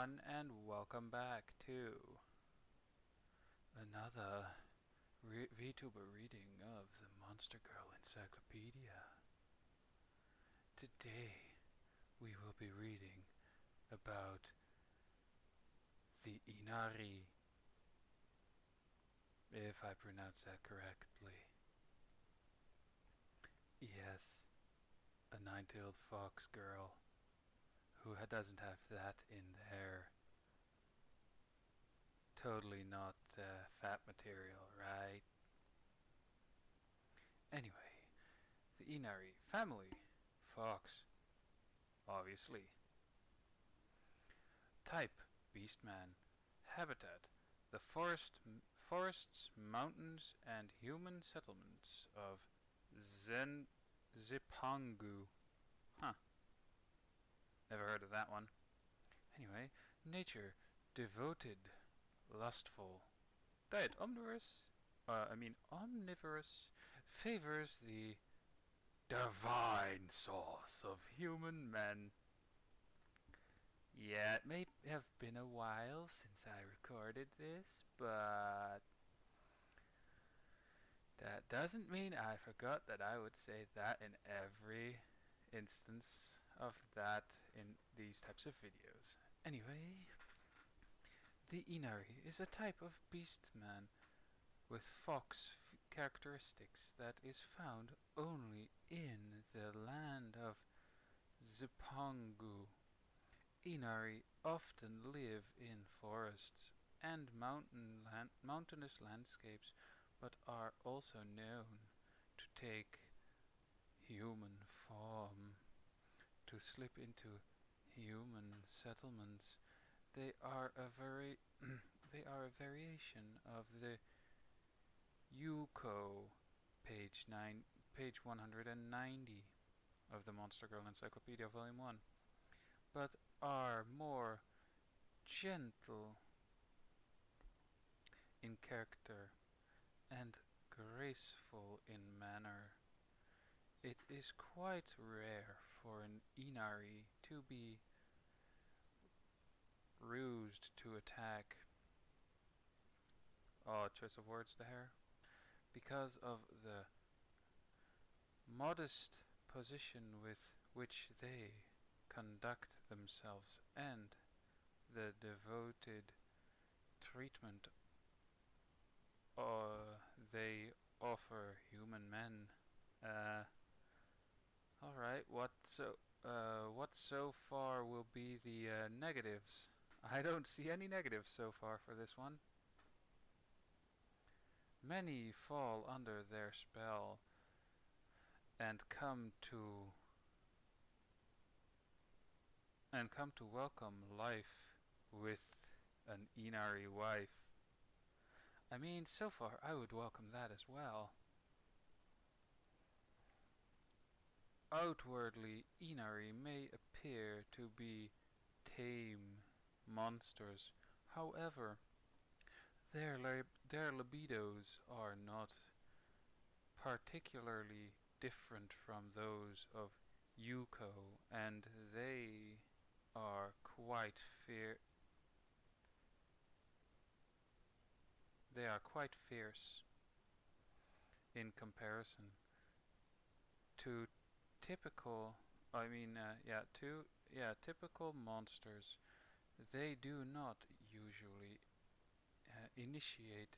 everyone, and welcome back to another Vtuber reading of the Monster Girl Encyclopedia. Today, we will be reading about the inari, if I pronounce that correctly. Yes, a nine-tailed fox girl who doesn't have that in there. Totally not fat material, right? Anyway, the inari family, fox, obviously. Type, beastman. Habitat, the forests, mountains, and human settlements of Zipangu. Huh, never heard of that one. Anyway, nature, devoted, lustful. Diet, omnivorous, favors the divine source of human men. Yeah, it may have been a while since I recorded this, but that doesn't mean I forgot that I would say that in every instance of that in these types of videos. Anyway, the inari is a type of beastman with fox characteristics that is found only in the land of Zipangu. Inari often live in forests and mountainous landscapes, but are also known to take human form, to slip into human settlements. They are a variation of the Yuko, page 190 of the Monster Girl Encyclopedia, Volume 1, but are more gentle in character and graceful in manner. It is quite rare for an inari to be rused to attack. Oh, choice of words there. Because of the modest position with which they conduct themselves and the devoted treatment they offer human men. Alright, what so far will be the negatives? I don't see any negatives so far for this one. Many fall under their spell and come to welcome life with an inari wife. I mean, so far I would welcome that as well. Outwardly, inari may appear to be tame monsters. However, their libidos are not particularly different from those of Yuko, and they are quite fierce in comparison to typical typical monsters. They do not usually initiate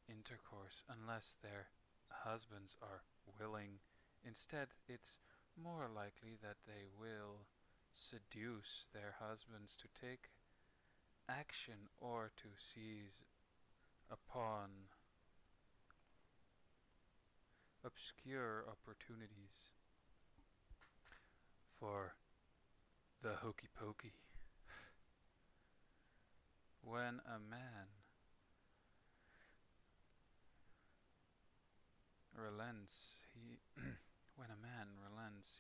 intercourse unless their husbands are willing. Instead, it's more likely that they will seduce their husbands to take action or to seize upon obscure opportunities for the hokey pokey. When a man relents,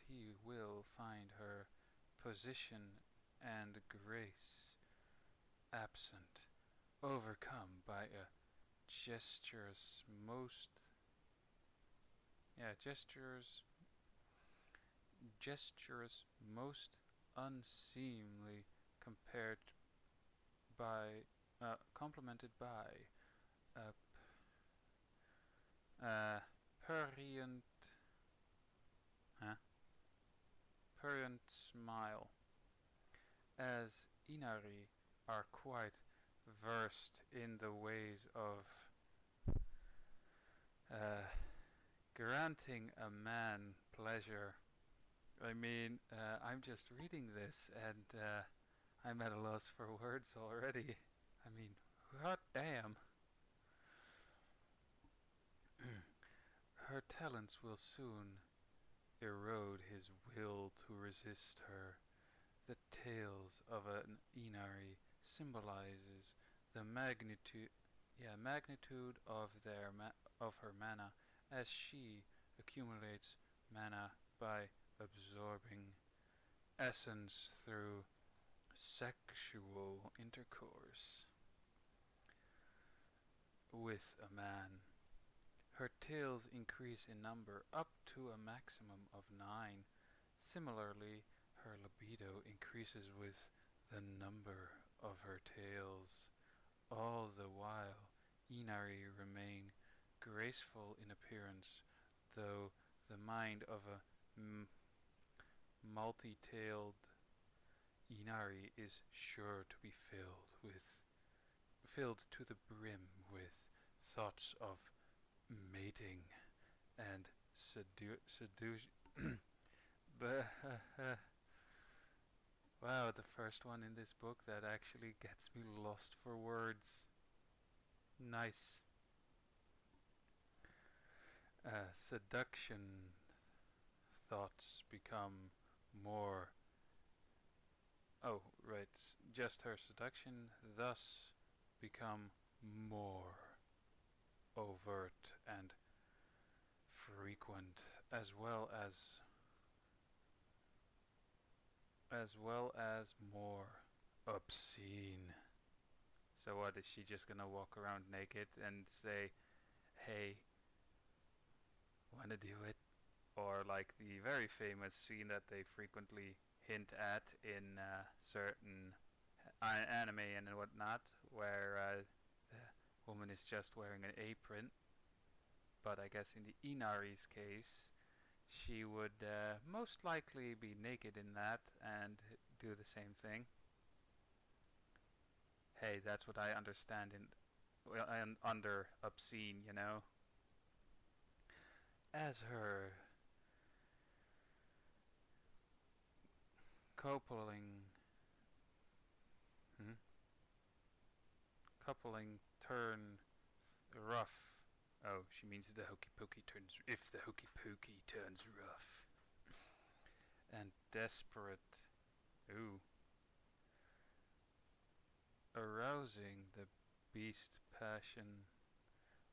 he will find her position and grace absent, overcome by a gestures most unseemly compared by complemented by a prurient huh, prurient smile, as inari are quite versed in the ways of uh, granting a man pleasure. I mean, I'm just reading this and I'm at a loss for words already. I mean, god damn. Her talents will soon erode his will to resist her. The tails of an inari symbolizes the magnitude of of her mana, as she accumulates mana by absorbing essence through sexual intercourse with a man. Her tails increase in number up to a maximum of 9. Similarly, her libido increases with the number of her tails. All the while, inari remain graceful in appearance, though the mind of a multi-tailed inari is sure to be filled to the brim with thoughts of mating and seduction. Wow, the first one in this book that actually gets me lost for words. Nice. Seduction thoughts become more. Oh, right. Just her seduction thus become more overt and frequent, as well as more obscene. So what, is she just gonna walk around naked and say, "Hey, wanna do it?" Or like the very famous scene that they frequently hint at in certain anime and whatnot, where the woman is just wearing an apron. But I guess in the Inari's case, she would most likely be naked in that and do the same thing. Hey, that's what I understand under obscene. As her coupling hmm, coupling turn rough. Oh, she means the hokey pokey turns. If the hokey pokey turns rough and desperate. Ooh. Arousing the beast passion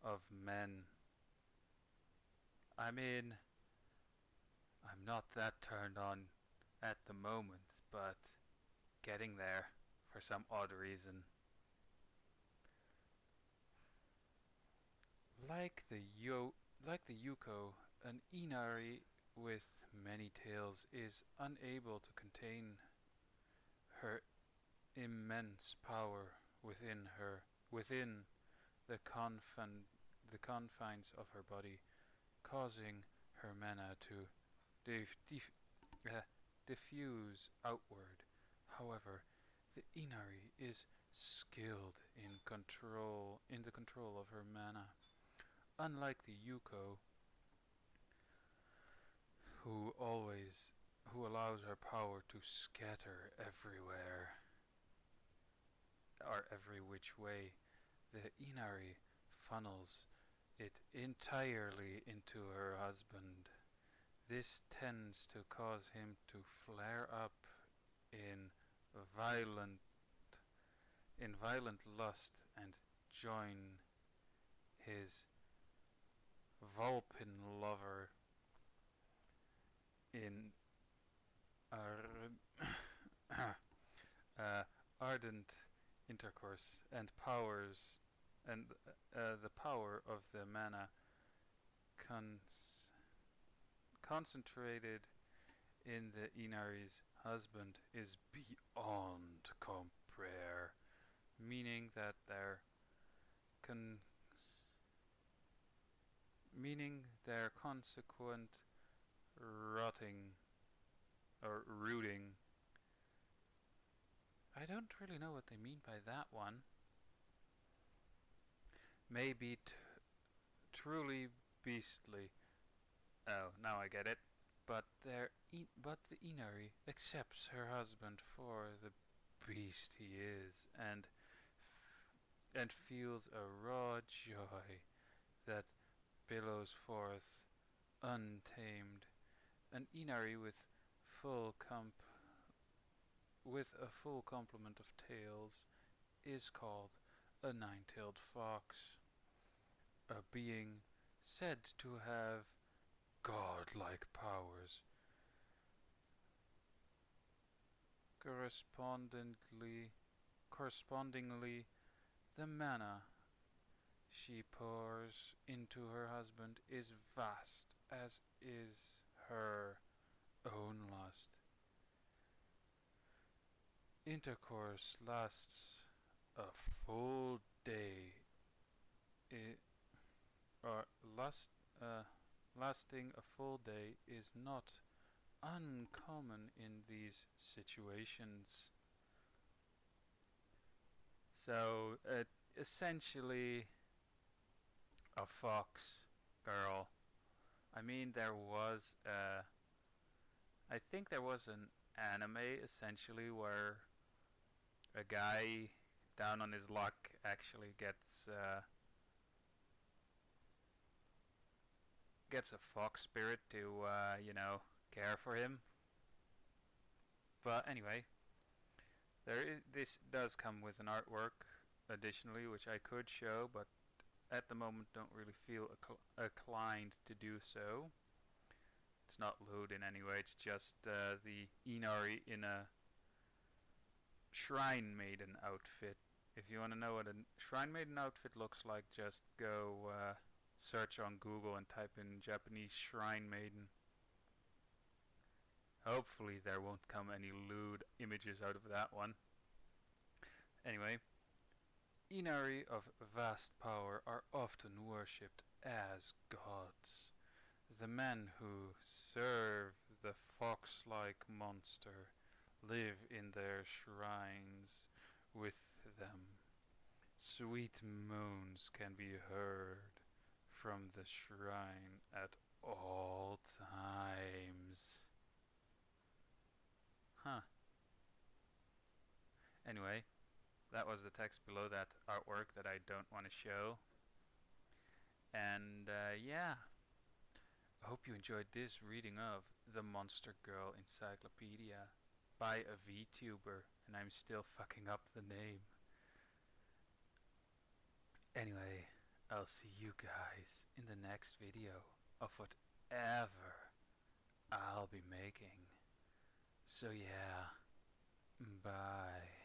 of men. I mean, I'm not that turned on at the moment, but getting there for some odd reason. Like the Yuko, an inari with many tails is unable to contain her immense power within the confines of her body, causing her mana to diffuse outward. However, the inari is skilled in the control of her mana. Unlike the Yuko, who allows her power to scatter everywhere or every which way, the inari funnels it entirely into her husband. This tends to cause him to flare up in violent violent lust and join his Vulpin lover in ardent intercourse and the power of the mana concentrated in the Inari's husband is beyond compare. meaning that con- their consequent rotting or rooting. I don't really know what they mean by that one. Maybe truly beastly. Oh, now I get it. But the inari accepts her husband for the beast he is, and feels a raw joy that billows forth untamed. An inari full comp with a full complement of tails is called a nine-tailed fox, a being said to have godlike powers. Correspondingly, the mana she pours into her husband is vast, as is her own lust. Intercourse lasts a full day, I- or lasting a full day is not uncommon in these situations. So, essentially, a fox girl. I mean, I think there was an anime essentially where a guy down on his luck actually gets a fox spirit to care for him. But anyway, this does come with an artwork additionally, which I could show, but at the moment don't really feel inclined to do so. It's not lewd in any way. It's just the inari in a shrine maiden outfit. If you want to know what a shrine maiden outfit looks like, just go search on Google and type in Japanese shrine maiden. Hopefully there won't come any lewd images out of that one. Anyway, inari of vast power are often worshipped as gods. The men who serve the fox-like monster live in their shrines with them. Sweet moans can be heard from the shrine at all times. Huh. Anyway, that was the text below that artwork that I don't want to show. And yeah, I hope you enjoyed this reading of The Monster Girl Encyclopedia by a Vtuber, and I'm still fucking up the name. Anyway, I'll see you guys in the next video of whatever I'll be making. So yeah, bye.